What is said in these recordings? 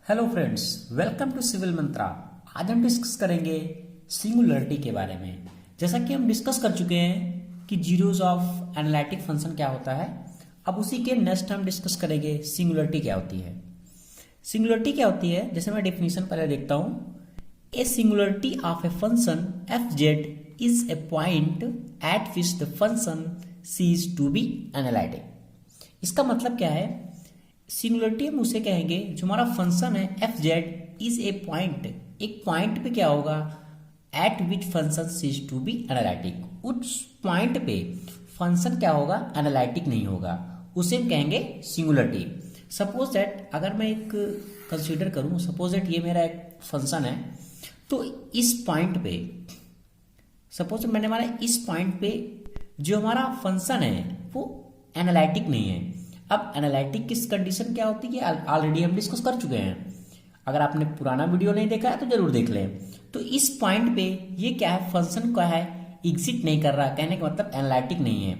Hello friends, welcome to civil Mantra. आज हम discuss करेंगे सिंगुलरिटी के बारे में। जैसा कि हम डिस्कस कर चुके हैं कि जीरोस ऑफ एनालिटिक फंक्शन क्या होता है, अब उसी के नेक्स्ट हम डिस्कस करेंगे सिंगुलरिटी क्या होती है। सिंगुलरिटी क्या होती है, जैसे मैं डेफिनेशन पहले देखता हूँ। A singularity of a function f Z is a point at which the function ceases to be analytic. इसका मतलब क्या है? सिंगुलरिटी हम उसे कहेंगे जो हमारा फंक्शन है F Z is a point, एक पॉइंट पे क्या होगा, at which function ceases to be analytic. उस पॉइंट पे फंक्शन क्या होगा, एनालिटिक नहीं होगा, उसे हम कहेंगे सिंगुलरिटी। सपोज दैट अगर मैं एक कंसीडर करूं, सपोज दैट ये मेरा एक फंक्शन है, तो इस पॉइंट पे सपोज मैंने हमारा इस पॉइंट पे जो हमारा फंक्शन है वो एनालिटिक नहीं है। अब एनालिटिक किस कंडीशन क्या होती है ऑलरेडी हम डिस्कस कर चुके हैं। अगर आपने पुराना वीडियो नहीं देखा है तो जरूर देख लें। तो इस पॉइंट पे ये क्या है, फंक्शन क्या है, एग्जिट नहीं कर रहा, कहने का मतलब एनालिटिक नहीं है,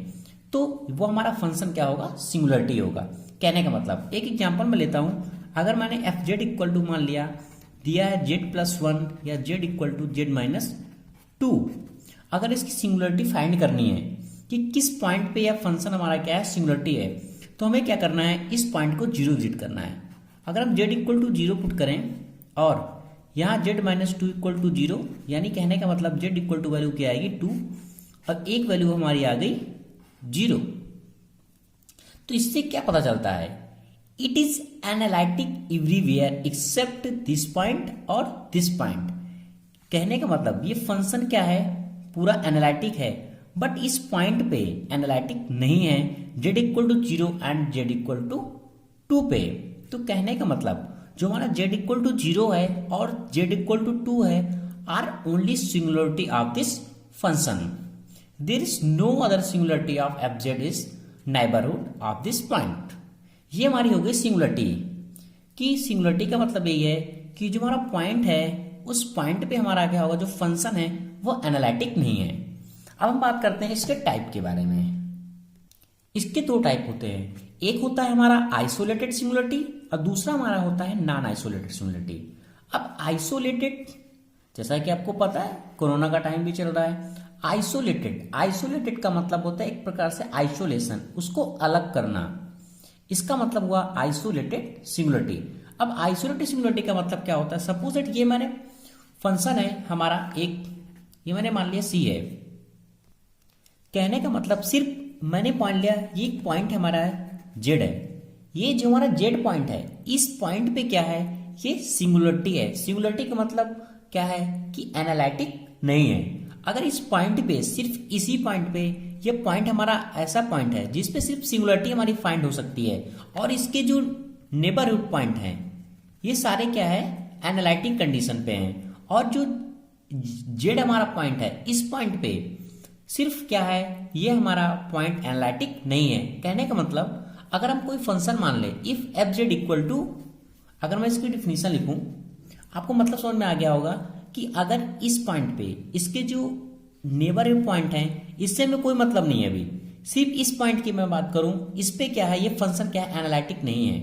तो वो हमारा फंक्शन क्या होगा, सिंगुलरिटी होगा। कहने का मतलब एक एग्जांपल मैं लेता हूं। अगर मैंने एफ जेड इक्वल टू मान लिया दिया है जेड प्लस वन या Z equal to Z minus two, अगर इसकी सिंगुलरिटी फाइंड करनी है कि किस पॉइंट पे यह फंक्शन हमारा क्या है, सिंगुलरिटी है, तो हमें क्या करना है, इस पॉइंट को जीरो विजिट करना है। अगर हम z equal to zero put करें और यहाँ z minus two equal to zero, यानी कहने का मतलब z इक्वल टू वैल्यू क्या आएगी, टू, और एक वैल्यू हमारी आ गई जीरो। तो इससे क्या पता चलता है, it is analytic everywhere except this point और दिस पॉइंट। कहने का मतलब ये फंक्शन क्या है, पूरा एनालिटिक है, बट इस पॉइंट पे एनालिटिक नहीं है, z equal to zero and z equal to two पे। तो कहने का मतलब जो हमारा z इक्वल टू जीरो है और z इक्वल टू टू है are only singularity of this function. There is no other singularity of F Z is neighbourhood of this point. ये हमारी हो गई सिंगुलरिटी। कि सिंगुलरिटी का मतलब यही है कि जो हमारा पॉइंट है उस पॉइंट पे हमारा क्या होगा, जो फंक्शन है वो एनालिटिक नहीं है। अब हम बात करते हैं इसके टाइप के बारे में। इसके दो टाइप होते हैं, एक होता है हमारा आइसोलेटेड सिंगुलरिटी और दूसरा हमारा होता है नॉन आइसोलेटेड सिंगुलरिटी। अब आइसोलेटेड, जैसा कि आपको पता है कोरोना का टाइम भी चल रहा है, आइसोलेटेड का मतलब होता है एक प्रकार से आइसोलेशन, उसको अलग करना, इसका मतलब हुआ आइसोलेटेड सिंगुलरिटी। अब आइसोलेटेड सिंगुलरिटी का मतलब क्या होता है, सपोज दैट ये मैंने फंक्शन है हमारा एक, ये मैंने मान लिया सी है। कहने का मतलब सिर्फ मैंने पॉइंट लिया, ये पॉइंट हमारा जेड है, ये जो हमारा जेड पॉइंट है, इस पॉइंट पे क्या है, ये सिंगुलरिटी है। सिंगुलरिटी का मतलब क्या है कि एनालिटिक नहीं है। अगर इस पॉइंट पे, सिर्फ इसी पॉइंट पे, ये पॉइंट हमारा ऐसा पॉइंट है जिसपे सिर्फ सिंगुलरिटी हमारी फाइंड हो सकती है, और इसके जो नेबरहुड पॉइंट हैं ये सारे क्या है, एनालिटिक कंडीशन पे हैं, और जो जेड हमारा पॉइंट है इस पॉइंट पे सिर्फ क्या है, ये हमारा पॉइंट एनालिटिक नहीं है। कहने का मतलब अगर हम कोई फंक्शन मान ले, if F Z equal to, अगर मैं इसकी डिफिनीशन लिखूं आपको मतलब समझ में आ गया होगा कि अगर इस पॉइंट पे इसके जो नेबर पॉइंट हैं इससे में कोई मतलब नहीं है, अभी सिर्फ इस पॉइंट की मैं बात करूं, इस पे क्या है, ये फंक्शन क्या है, एनालिटिक नहीं है,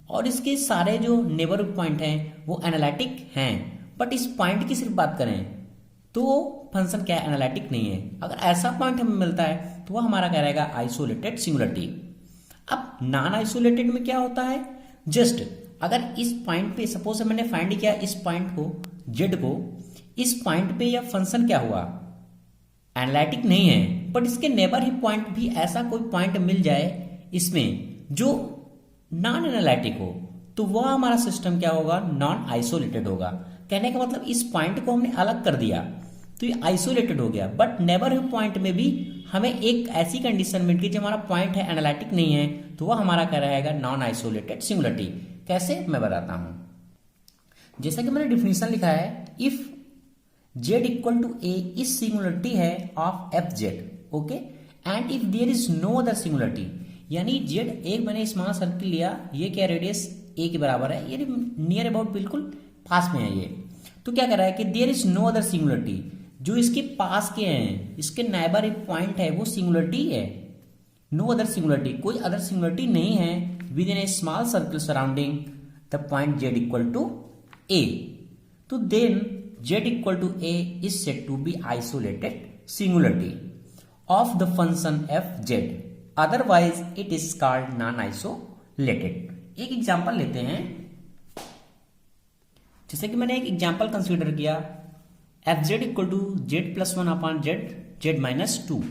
और इसके सारे जो नेबर पॉइंट हैं वो एनालिटिक हैं, बट इस पॉइंट की सिर्फ बात करें तो वो फंक्शन क्या है, एनालिटिक नहीं है। अगर ऐसा पॉइंट हमें मिलता है तो वह हमारा क्या रहेगा, आइसोलेटेड सिंगुलरिटी। अब नॉन आइसोलेटेड में क्या होता है, जस्ट अगर इस पॉइंट पे सपोज मैंने फाइंड किया इस पॉइंट को, जेड को, इस पॉइंट पे यह फंक्शन क्या हुआ, एनालिटिक नहीं है, बट इसके नेबर ही पॉइंट भी ऐसा कोई पॉइंट मिल जाए इसमें जो नॉन एनालिटिक हो, तो वह हमारा सिस्टम क्या होगा, नॉन आइसोलेटेड होगा। कहने का मतलब इस पॉइंट को हमने अलग कर दिया तो ये आइसोलेटेड हो गया, बट नेबरहुड पॉइंट में भी हमें एक ऐसी कंडीशन मिल गई जब हमारा पॉइंट है एनालिटिक नहीं है, तो वह हमारा क्या रहेगा, नॉन आइसोलेटेड सिंगुलरिटी। कैसे, मैं बताता हूं। जैसा कि मैंने डिफिनीशन लिखा है, if z equal to a is singularity है of F z, okay, and if there is no other singularity, यानी जेड एक मैंने स्मॉल सर्किल लिया, ये क्या रेडियस ए के बराबर है, यानी नियर अबाउट बिल्कुल पास में है ये, तो क्या कर रहा है कि there is no other singularity, जो इसके पास के हैं, इसके नाइबर एक पॉइंट है वो सिंगुलरिटी है, नो अदर सिंगुलरिटी, कोई अदर सिंगुलरिटी नहीं है within a small circle surrounding the point z equal to a, तो then z equal to a is said to be isolated singularity of the function fz, otherwise it is called non-isolated. एक example लेते हैं, जैसे कि मैंने एक example consider किया fz equal to z plus 1 upon z minus 2.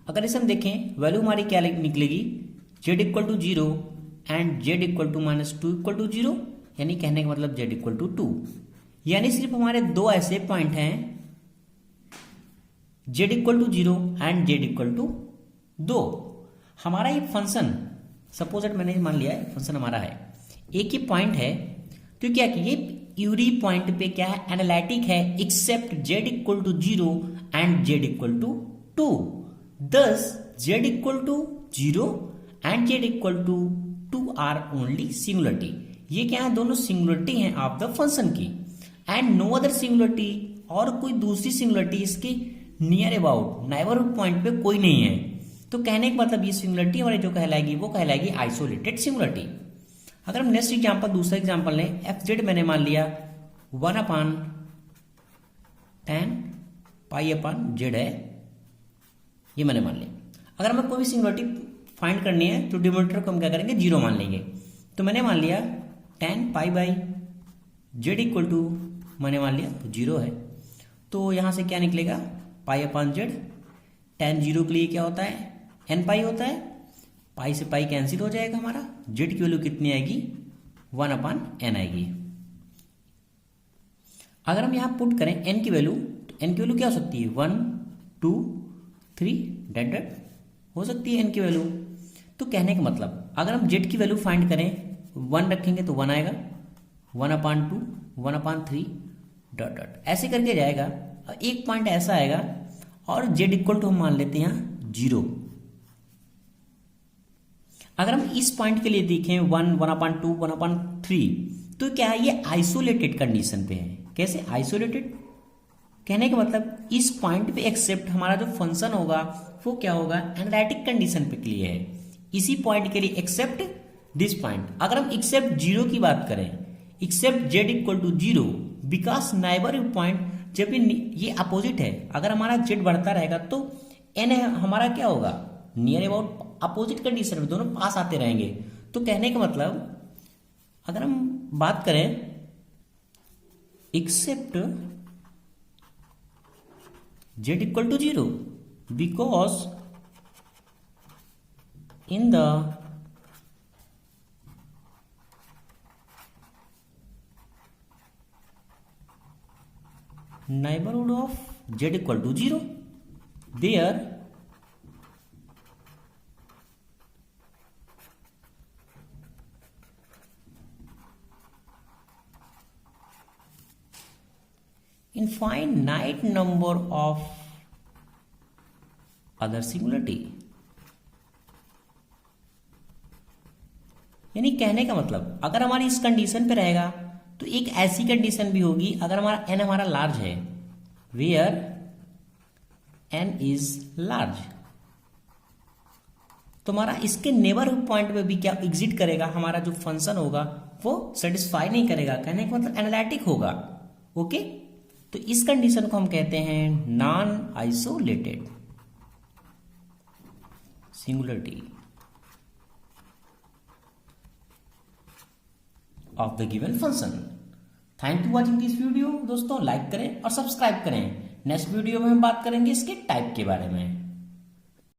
अगर इसे हम देखें वैल्यू हमारी क्या निकलेगी, z equal to 0 and z equal to minus 2 equal to 0, यानी कहने का मतलब z इक्वल टू 2. यानी सिर्फ हमारे दो ऐसे पॉइंट हैं z equal to 0 and z equal to 2. हमारा ये फंक्शन सपोज मैंने मान लिया है फंक्शन हमारा है, एक ही पॉइंट है, तो क्या कि ये यूरी पॉइंट पे क्या है, एनालिटिक है except z equal to 0 and z equal to 2. Thus z equal to 0 and z equal to 2 are only singularity. ये क्या है, दोनों सिंगुलरिटी हैं ऑफ द फंक्शन की, एंड नो अदर सिंगुलरिटी, और कोई दूसरी सिंगुलरिटी इसके नियर अबाउट नाइबरहुड पॉइंट पे कोई नहीं है. तो कहने का मतलब ये सिंगुलरिटी हमारी जो कहलाएगी वो कहलाएगी आइसोलेटेड सिंगुलरिटी. अगर हम नेक्स्ट एग्जांपल दूसरा एग्जांपल लें, fz मैंने मान लिया 1 अपॉन 10 पाई अपॉन z है, ये मैंने मान लिया. अगर हमें कोई भी सिंगुलरिटी फाइंड करनी है तो डिनोमिनेटर को हम क्या करेंगे, 0 मान लेंगे. तो मैंने मान लिया 10 pi by z equal to मैंने मान लिया तो 0 है, तो यहाँ से क्या निकलेगा, पाई अपॉन z. 10 0 के लिए क्या होता है, n पाई होता है, पाई से पाई कैंसिल हो जाएगा, हमारा z की वैल्यू कितनी आएगी, 1 अपॉन n आएगी. अगर हम यहाँ पुट करें n की वैल्यू, तो n की वैल्यू क्या हो सकती है, 1 2 3 डेट हो सकती है n की वैल्यू. तो कहने का मतलब अगर हम z की वैल्यू फाइंड करें, 1 रखेंगे तो 1 आएगा, 1 अपॉन 2 1 अपॉन 3 डॉट डॉट ऐसे करके जाएगा. एक पॉइंट ऐसा आएगा और z इक्वल टू हम मान लेते हैं यहाँ 0. अगर हम इस पॉइंट के लिए देखें 1 1 अपॉन 2 1 अपॉन 3, तो क्या है, ये आइसोलेटेड कंडीशन पे है. कैसे आइसोलेटेड, कहने का मतलब इस पॉइंट पे एक्सेप्ट हमारा जो फंक्शन होगा वो क्या होगा, एनालिटिक कंडीशन पे के लिए है. इसी पॉइंट के लिए एक्सेप्ट दिस पॉइंट. अगर हम एक्सेप्ट 0 की बात करें, except z equal to 0, because neighbour point जब ये अपोजिट है, अगर हमारा z बढ़ता रहेगा तो n हमारा क्या होगा, नियर अबाउट अपोजिट कंडीशन में दोनों पास आते रहेंगे. तो कहने का मतलब अगर हम बात करें except z equal to 0, because in the neighborhood of z equal to 0, there infinite number of other singularity. यानी कहने का मतलब अगर हमारी इस कंडीशन पे रहेगा तो एक ऐसी कंडीशन भी होगी अगर हमारा n हमारा लार्ज है, वेयर n इज लार्ज, तो हमारा इसके नेबरहुड पॉइंट पे भी क्या एग्जिट करेगा, हमारा जो फंक्शन होगा वो सेटिस्फाई नहीं करेगा. कहने का मतलब एनालिटिक होगा. ओके, तो इस कंडीशन को हम कहते हैं non isolated singularity of the given function. Thank you watching this video. दोस्तों लाइक करें और सब्सक्राइब करें. नेक्स्ट वीडियो में हम बात करेंगे इसके टाइप के बारे में.